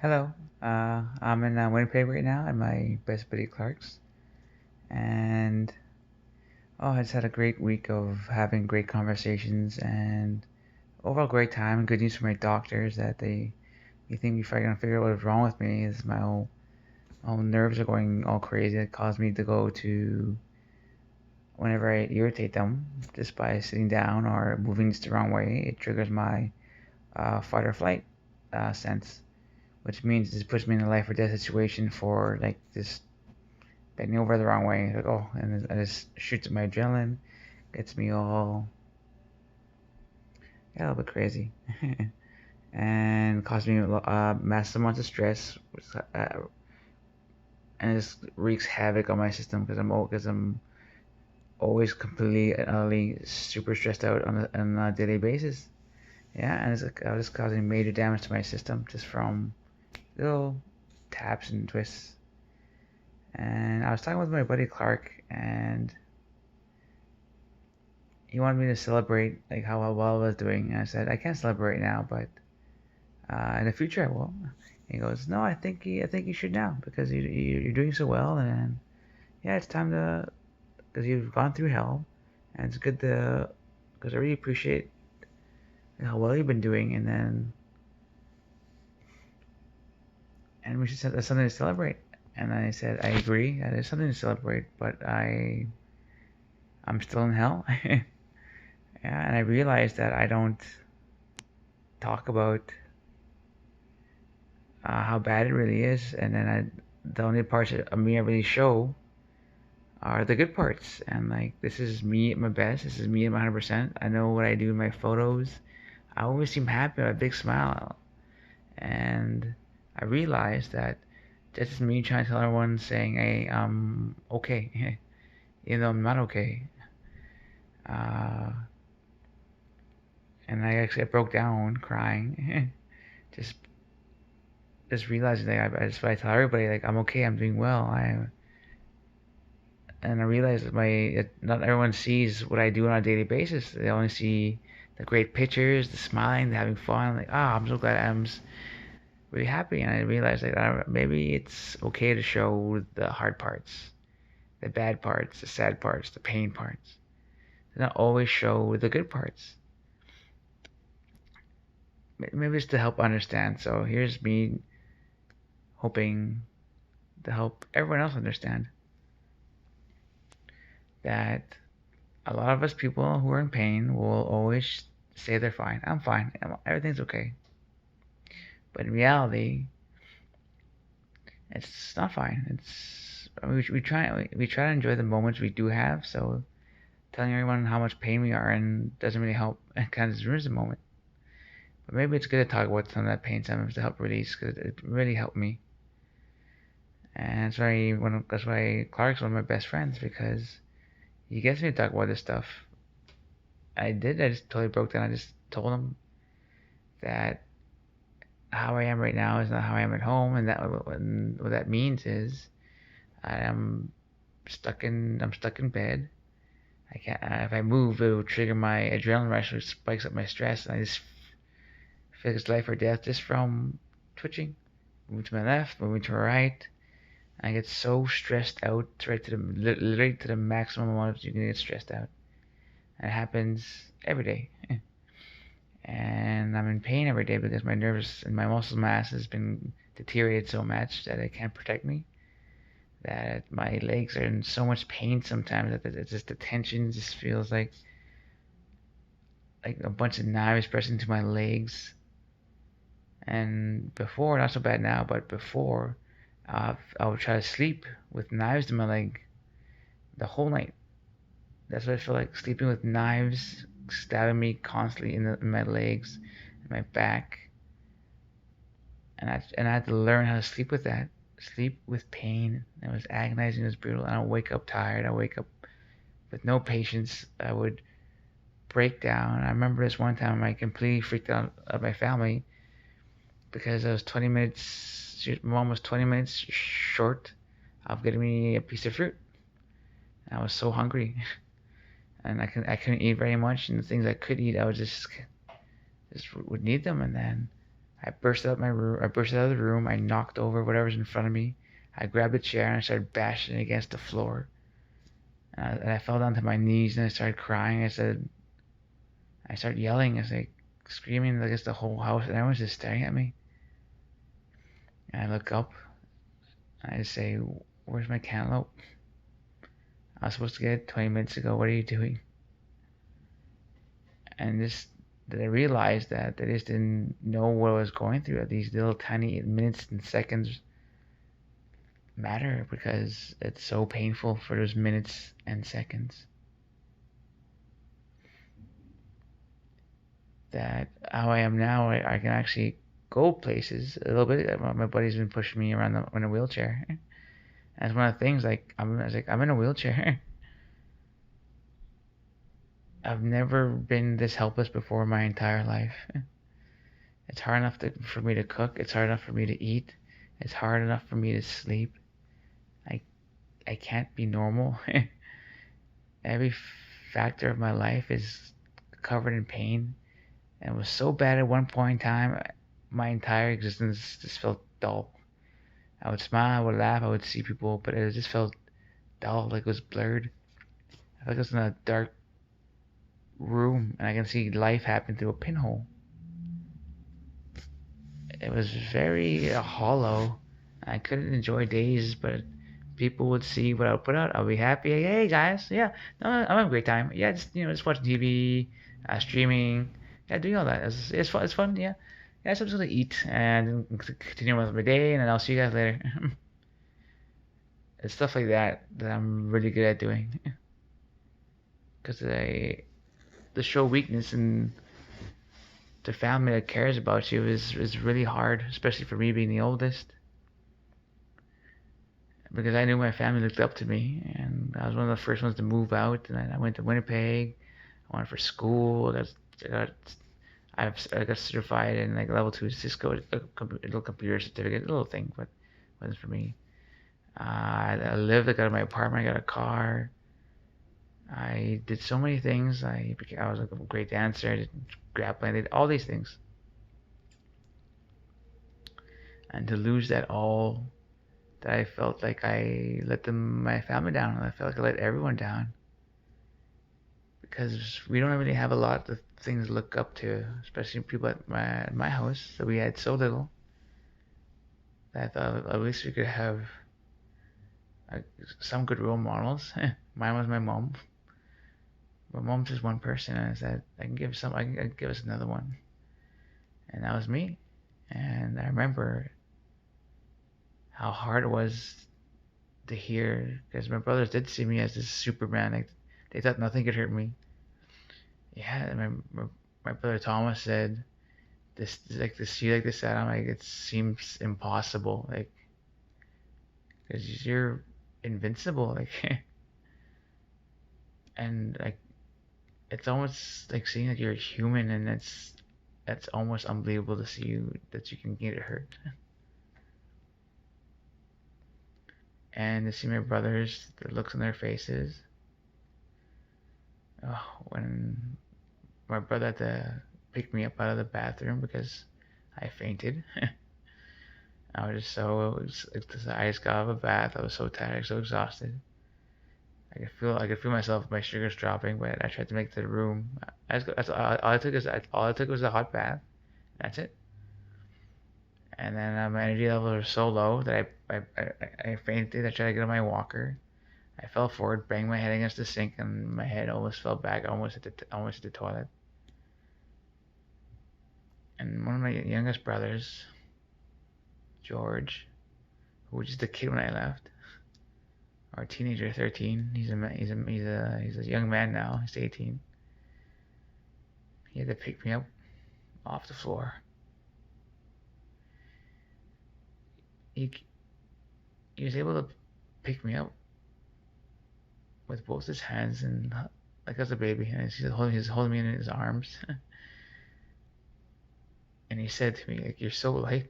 Hello. I'm in Winnipeg right now at my best buddy Clark's, and I just had a great week of having great conversations and overall great time. Good news from my doctors that they think before I can figure out what's wrong with me is my whole nerves are going all crazy. It caused me to go to whenever I irritate them just by sitting down or moving just the wrong way. It triggers my fight or flight sense, which means it puts me in a life or death situation for like this bending over the wrong way. Like, oh, and it just shoots up my adrenaline, gets me all a little bit crazy, and causes me massive amounts of stress, and it just wreaks havoc on my system because I'm always completely and utterly super stressed out on a daily basis. Yeah, and it's like I was just causing major damage to my system just from little taps and twists. And I was talking with my buddy Clark, and he wanted me to celebrate like how well I was doing. And I said I can't celebrate now, but in the future I will. He goes, no, I think you should now because you're doing so well, and yeah, it's time to because you've gone through hell, and it's good to because I really appreciate how well you've been doing, and we should set that's something to celebrate. And I said I agree that is something to celebrate, but I'm still in hell. Yeah, and I realized that I don't talk about how bad it really is, and then the only parts of me I really show are the good parts. And like, this is me at my best. This is me at my 100%. I know what I do in my photos. I always seem happy, with a big smile, and I realized that that's just me trying to tell everyone, saying, "Hey, I'm okay," even though I'm not okay. Uh, and I broke down crying, just realizing that I tell everybody like I'm okay, I'm doing well. And I realized that not everyone sees what I do on a daily basis. They only see the great pictures, the smiling, the having fun. Like, I'm so glad I'm really happy. And I realized that maybe it's okay to show the hard parts, the bad parts, the sad parts, the pain parts. To not always show the good parts. Maybe it's to help understand. So here's me hoping to help everyone else understand that a lot of us people who are in pain will always say they're fine. I'm fine. Everything's okay. But in reality, it's not fine. We try to enjoy the moments we do have. So telling everyone how much pain we are in doesn't really help. It kind of ruins the moment. But maybe it's good to talk about some of that pain sometimes to help release because it really helped me. And that's why Clark's one of my best friends because he gets me to talk about this stuff. I did. I just totally broke down. I just told him that how I am right now is not how I am at home, and what that means is I'm stuck in bed. I can't. If I move, it will trigger my adrenaline rush, which spikes up my stress, and I just feel it's life or death just from twitching, moving to my left, moving to my right. I get so stressed out, right to the literally to the maximum amount you can get stressed out. And it happens every day. And I'm in pain every day because my nerves and my muscle mass has been deteriorated so much that it can't protect me. That my legs are in so much pain sometimes that it's just the tension just feels like a bunch of knives pressing into my legs. And before, not so bad now, but before, I would try to sleep with knives in my leg the whole night. That's what I feel like, sleeping with knives stabbing me constantly in my legs, in my back, and I had to learn how to sleep with that. Sleep with pain. It was agonizing. It was brutal. And I would wake up tired. I wake up with no patience. I would break down. I remember this one time I completely freaked out of my family because I was 20 minutes. My mom was 20 minutes short of getting me a piece of fruit. And I was so hungry, and I couldn't eat very much. And the things I could eat, I would just would need them, and then I burst out of the room. I knocked over whatever's in front of me. I grabbed a chair and I started bashing it against the floor. And I fell down to my knees and I started crying. I started yelling. I was like screaming against the whole house, and everyone's just staring at me. And I look up and I just say, "Where's my cantaloupe? I was supposed to get it 20 minutes ago. What are you doing?" And this that I realized that I just didn't know what I was going through. That these little tiny minutes and seconds matter because it's so painful for those minutes and seconds. That how I am now, I can actually go places a little bit. My buddy's been pushing me around in a wheelchair. And it's one of the things I was like, I'm in a wheelchair. I've never been this helpless before in my entire life. It's hard enough for me to cook. It's hard enough for me to eat. It's hard enough for me to sleep. I I can't be normal. Every factor of my life is covered in pain, and it was so bad at one point in time. My entire existence just felt dull. I would smile, I would laugh, I would see people, but it just felt dull, like it was blurred. I felt like I was in a dark room and I can see life happen through a pinhole. It was very hollow. I couldn't enjoy days, but people would see what I would put out. I'll be happy. Hey guys, yeah, no, I'm having a great time. Yeah, just watching TV, streaming. Yeah, doing all that. It's fun. It's fun. Yeah, yeah. So I'm just gonna eat and continue with my day, and then I'll see you guys later. It's stuff like that I'm really good at doing, because I to show weakness and the family that cares about you is really hard, especially for me being the oldest. Because I knew my family looked up to me, and I was one of the first ones to move out. And I went to Winnipeg. I went for school. I got certified in like level two Cisco, a little computer certificate, a little thing, but it wasn't for me. I lived. I got my apartment. I got a car. I did so many things. I was like a great dancer. I did grappling. I did all these things, and to lose that all, that I felt like I let my family down. I felt like I let everyone down because we don't really have a lot of things to look up to, especially people at my house. So we had so little that I thought at least we could have uh, some good role models. Mine was my mom. My mom's just one person, and I said I can give some. I can give us another one, and that was me. And I remember how hard it was to hear, because my brothers did see me as this Superman. Like they thought nothing could hurt me. Yeah, my brother Thomas said like to see like this. I'm like, it seems impossible. Like because you're invincible. Like and like it's almost like seeing that you're human, and that's almost unbelievable to see that you can get hurt. And to see my brothers, the looks on their faces. Oh, when my brother had to pick me up out of the bathroom because I fainted. I was just I just got out of a bath. I was so tired, so exhausted. I could feel myself, my sugars dropping, but I tried to make it to the room. All I took was a hot bath. That's it. And then my energy levels were so low that I fainted. I tried to get on my walker. I fell forward, banged my head against the sink, and my head almost fell back. Almost hit the toilet. And one of my youngest brothers, George, who was just a kid when I left, or a teenager, 13. He's a young man now. He's 18. He had to pick me up off the floor. He he was able to pick me up with both his hands, and like as a baby, and he's holding me in his arms. And he said to me, like, "You're so light."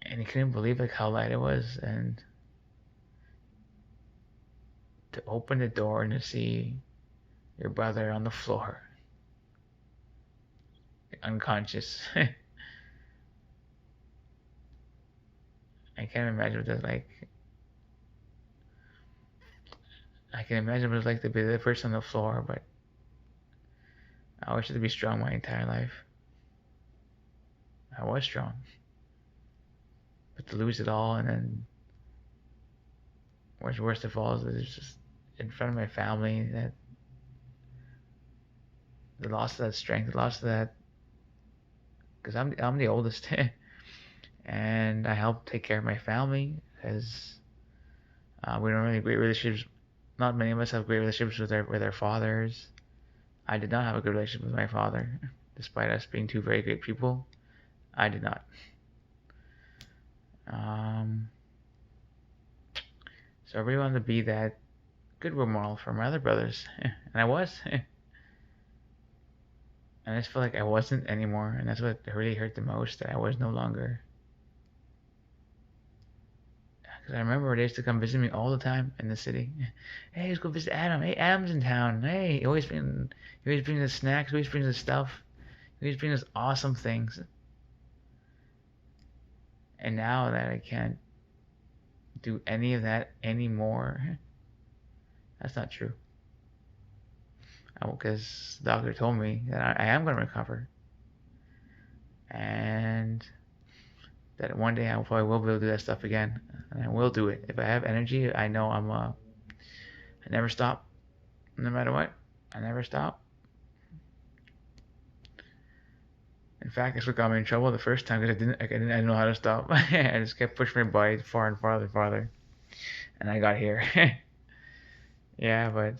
And he couldn't believe like how light it was, and to open the door and to see your brother on the floor, unconscious. I can't imagine what that's like. I can imagine what it's like to be the person on the floor, but I wish to be strong my entire life. I was strong, but to lose it all, and then what's worst of all is that it's just in front of my family, that the loss of that strength, the loss of that, because I'm the oldest, and I help take care of my family, because we don't really have great relationships. Not many of us have great relationships with our fathers. I did not have a good relationship with my father, despite us being two very great people. I did not. Um, so I really wanted to be that good role model for my other brothers, and I was. And I just felt like I wasn't anymore, and that's what really hurt the most, that I was no longer. Because I remember they used to come visit me all the time in the city. Hey, let's go visit Adam. Hey, Adam's in town. Hey, he always brings us snacks. He always brings us stuff. He always brings us awesome things. And now that I can't do any of that anymore, that's not true. Because the doctor told me that I am going to recover, and that one day I probably will be able to do that stuff again, and I will do it. If I have energy, I know I never stop, no matter what. I never stop. In fact, that's what got me in trouble the first time, because I didn't know how to stop. I just kept pushing my body far and farther and farther, and I got here. Yeah, but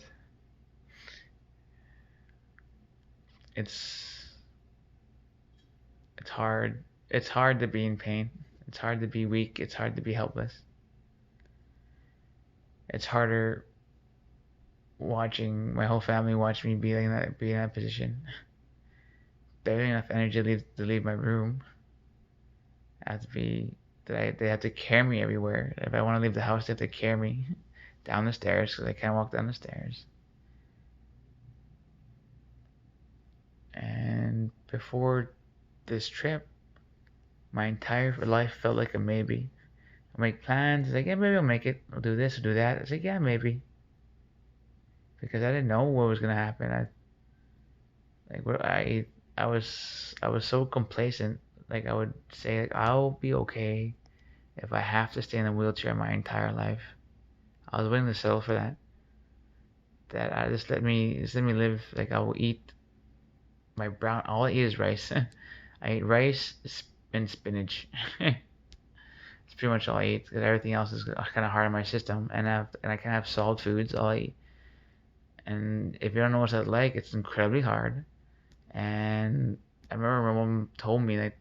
it's it's hard. It's hard to be in pain. It's hard to be weak. It's hard to be helpless. It's harder watching my whole family watch me be in that position. Barely enough energy to leave my room. I have to be they have to carry me everywhere. If I want to leave the house, they have to carry me down the stairs, because I can't walk down the stairs. And before this trip, my entire life felt like a maybe. I make plans. It's like, yeah, maybe I'll make it. I'll do this, I'll do that. It's like, yeah, maybe. Because I didn't know what was gonna happen. Like, I was so complacent. Like, I would say, like, I'll be okay if I have to stay in a wheelchair my entire life. I was willing to settle for that. That I just let me live. Like, I will eat my brown. All I eat is rice. I eat rice and spinach. It's pretty much all I eat, because everything else is kind of hard on my system, and I can't have solid foods. All I eat. And if you don't know what that's like, it's incredibly hard. And I remember my mom told me that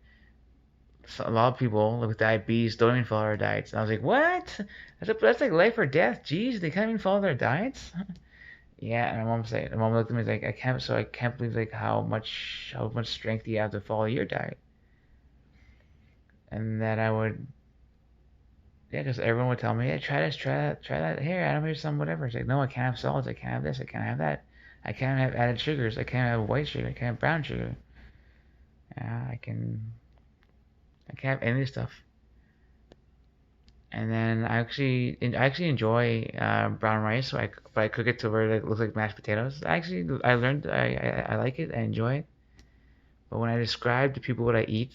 a lot of people with diabetes don't even follow their diets. And I was like, what? That's like life or death. Jeez, they can't even follow their diets. Yeah, and my mom looked at me like, I can't believe like how much strength you have to follow your diet. And that I would, yeah, because everyone would tell me, yeah, try this, try that, try that. Here, Adam, here's some whatever. It's like, no, I can't have salads. I can't have this. I can't have that. I can't have added sugars. I can't have white sugar. I can't have brown sugar. Yeah, I can't have any of this stuff. And then I actually enjoy brown rice, so but I cook it to where it looks like mashed potatoes. I learned I like it. I enjoy it. But when I describe to people what I eat,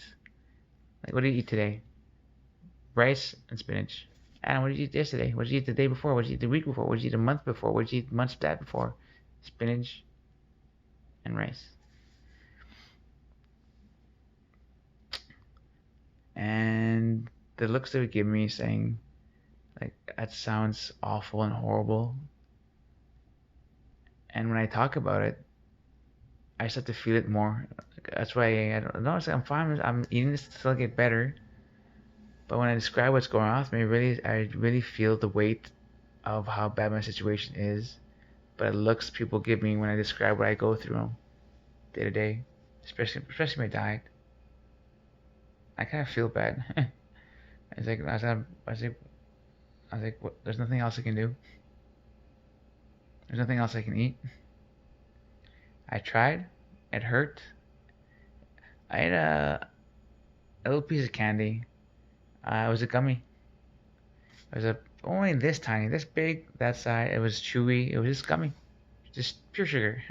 like, what did you eat today? Rice and spinach. Adam, what did you eat yesterday? What did you eat the day before? What did you eat the week before? What did you eat a month before? What did you eat months that before? Spinach and rice. And the looks they would give me, saying, like, that sounds awful and horrible. And when I talk about it, I start to feel it more. That's why I don't know. I'm fine. I'm eating this till I get better. But when I describe what's going on with me, I really feel the weight of how bad my situation is. But it looks people give me when I describe what I go through day to day, especially my diet. I kind of feel bad. I was like, what, there's nothing else I can do. There's nothing else I can eat. I tried. It hurt. I had a little piece of candy. It was a gummy. It was only this tiny, this big, that side. It was chewy. It was just gummy. Just pure sugar.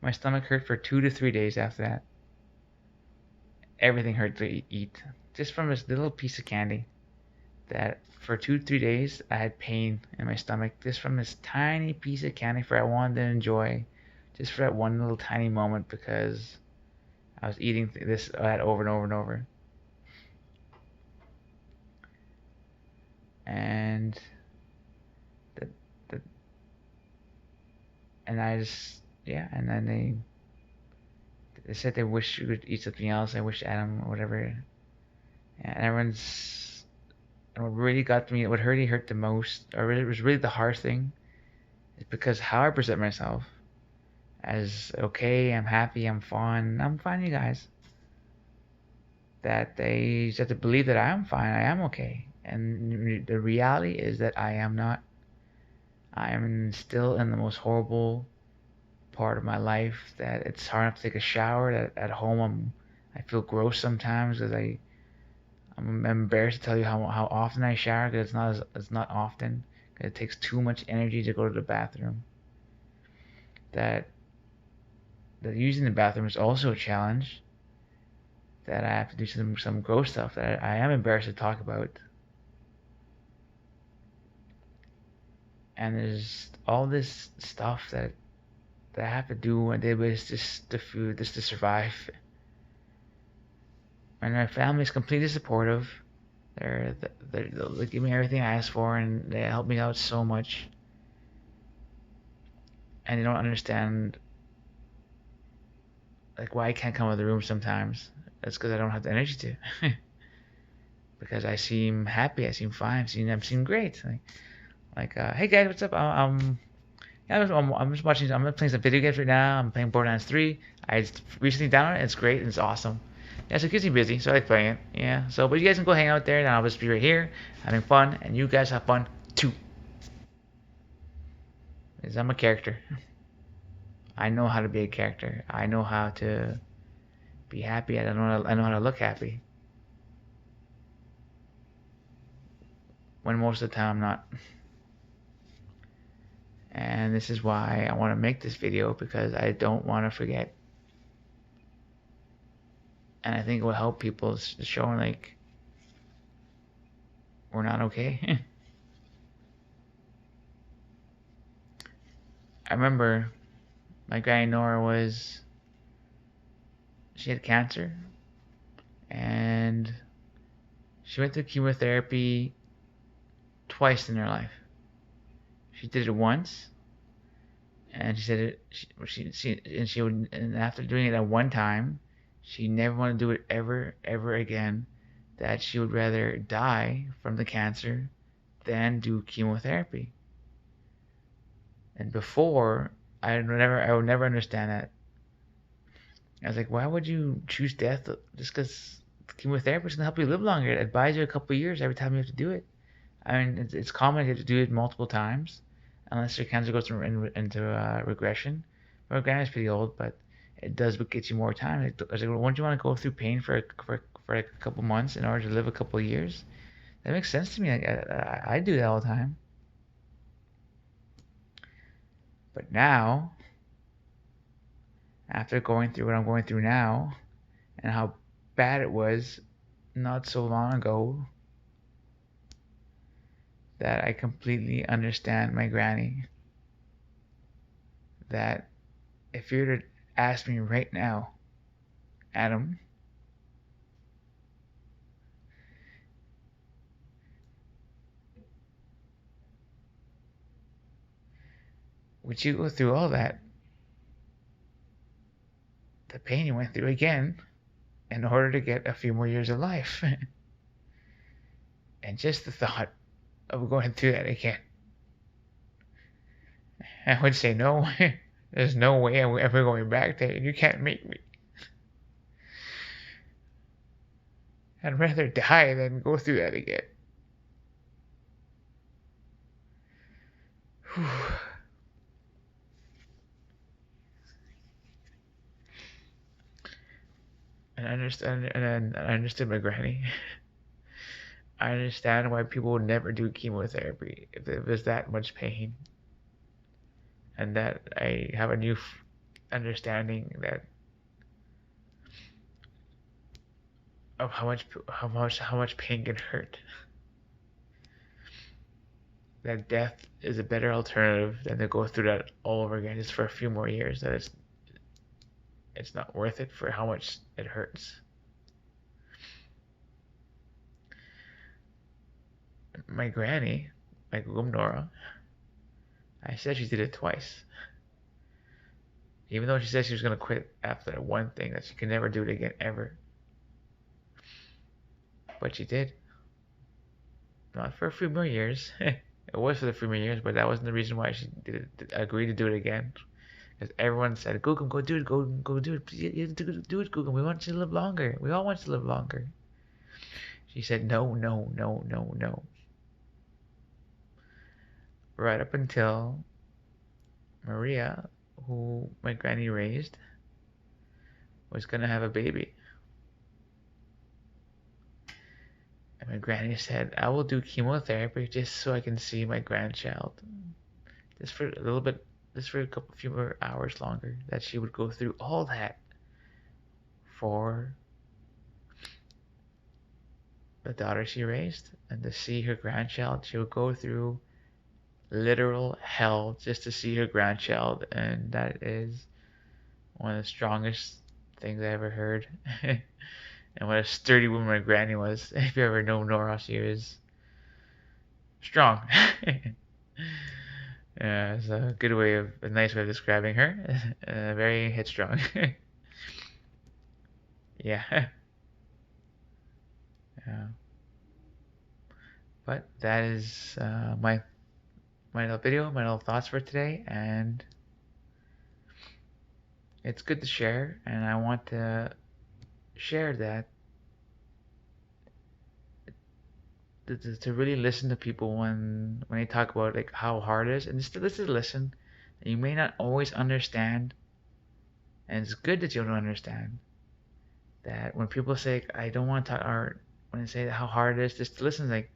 My stomach hurt for 2 to 3 days after that. Everything hurt to eat. Just from this little piece of candy. That for 2 3 days I had pain in my stomach just from this tiny piece of candy for I wanted to enjoy just for that one little tiny moment because I was eating this that over and over and over. And the, the and I just yeah, and then they said they wish you could eat something else. I wish Adam or whatever. And everyone's and what really got me, what really hurt the most, or really, it was really the hard thing, is because how I present myself as okay, I'm happy, I'm fine, you guys. That they just have to believe that I am fine, I am okay. And the reality is that I am not. I am still in the most horrible part of my life that it's hard enough to take a shower. That at home I feel gross sometimes because I'm embarrassed to tell you how often I shower because it's not often. 'Cause it takes too much energy to go to the bathroom. That that using the bathroom is also a challenge. That I have to do some gross stuff that I am embarrassed to talk about. And there's all this stuff that I have to do on a daily basis just to food, just to survive. And my family is completely supportive. They're, they give me everything I ask for, and they help me out so much. And they don't understand like why I can't come out of the room sometimes. That's because I don't have the energy to. Because I seem happy, I seem fine, I seem great. Hey guys, what's up? Yeah, I'm just watching. I'm playing some video games right now. I'm playing Borderlands 3. I just recently downloaded it. It's great. It's awesome. Yeah, so it keeps me busy, so I like playing it. Yeah, so but you guys can go hang out there, and I'll just be right here having fun, and you guys have fun too. Because I'm a character. I know how to be a character. I know how to be happy. I know how to look happy. When most of the time I'm not. And this is why I want to make this video because I don't want to forget. And I think it will help people showing like we're not okay. I remember my granny Nora she had cancer and she went through chemotherapy twice in her life. She did it once, and she said and after doing it at one time, she never wanted to do it ever again. That she would rather die from the cancer than do chemotherapy. And before, I would never understand that. I was like, why would you choose death just because chemotherapy is gonna help you live longer? It buys you a couple of years every time you have to do it. I mean, it's common to do it multiple times, unless your cancer goes into regression. My grandma's pretty old, but it does get you more time. I was like, well, wouldn't you want to go through pain for like a couple months in order to live a couple of years? That makes sense to me. I do that all the time. But now, after going through what I'm going through now, and how bad it was not so long ago, that I completely understand my granny. That if you were to ask me right now, Adam, would you go through all that, the pain you went through again, in order to get a few more years of life? And just the thought of going through that again, I would say no. There's no way I'm ever going back there. You can't make me. I'd rather die than go through that again. Whew. I understood my granny. I understand why people would never do chemotherapy if it was that much pain, and that I have a new understanding that of how much pain can hurt. That death is a better alternative than to go through that all over again just for a few more years. That it's not worth it for how much it hurts. My granny, my Nora, I said she did it twice. Even though she said she was gonna quit after that one thing, that she could never do it again ever. But she did. Not for a few more years. It was for the few more years, but that wasn't the reason why she agreed to do it again. Because everyone said, Gugum, go do it, go do it. You do it, Gugum. We want you to live longer. We all want you to live longer. She said, no, no, no, no, no. Right up until Maria, who my granny raised, was going to have a baby. And my granny said, I will do chemotherapy just so I can see my grandchild. Just for a little bit, just for a few more hours longer. That she would go through all that for the daughter she raised. And to see her grandchild, she would go through literal hell just to see her grandchild. And that is one of the strongest things I ever heard. And what a sturdy woman my granny was. If you ever know Nora, she is strong. Yeah, it's a nice way of describing her. Very headstrong. Yeah. Yeah. But that is my little video, my little thoughts for today, and it's good to share, and I want to share that to really listen to people when they talk about like how hard it is, and just to listen. You may not always understand, and it's good that you don't understand. That when people say I don't want to talk, or when they say how hard it is, just to listen. Like,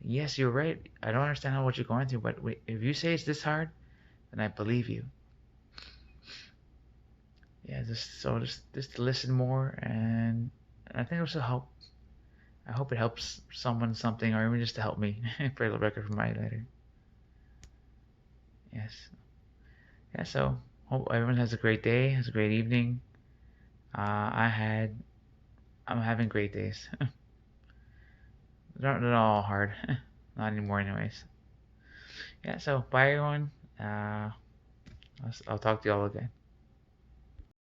yes, you're right. I don't understand what you're going through, but if you say it's this hard, then I believe you. Yeah, just to listen more, and I think this will help. I hope it helps someone something, or even just to help me for the record for my later. Yes. Yeah. So hope everyone has a great day, has a great evening. I'm having great days. They're not all hard. Not anymore, anyways. Yeah. So bye, everyone. I'll talk to you all again.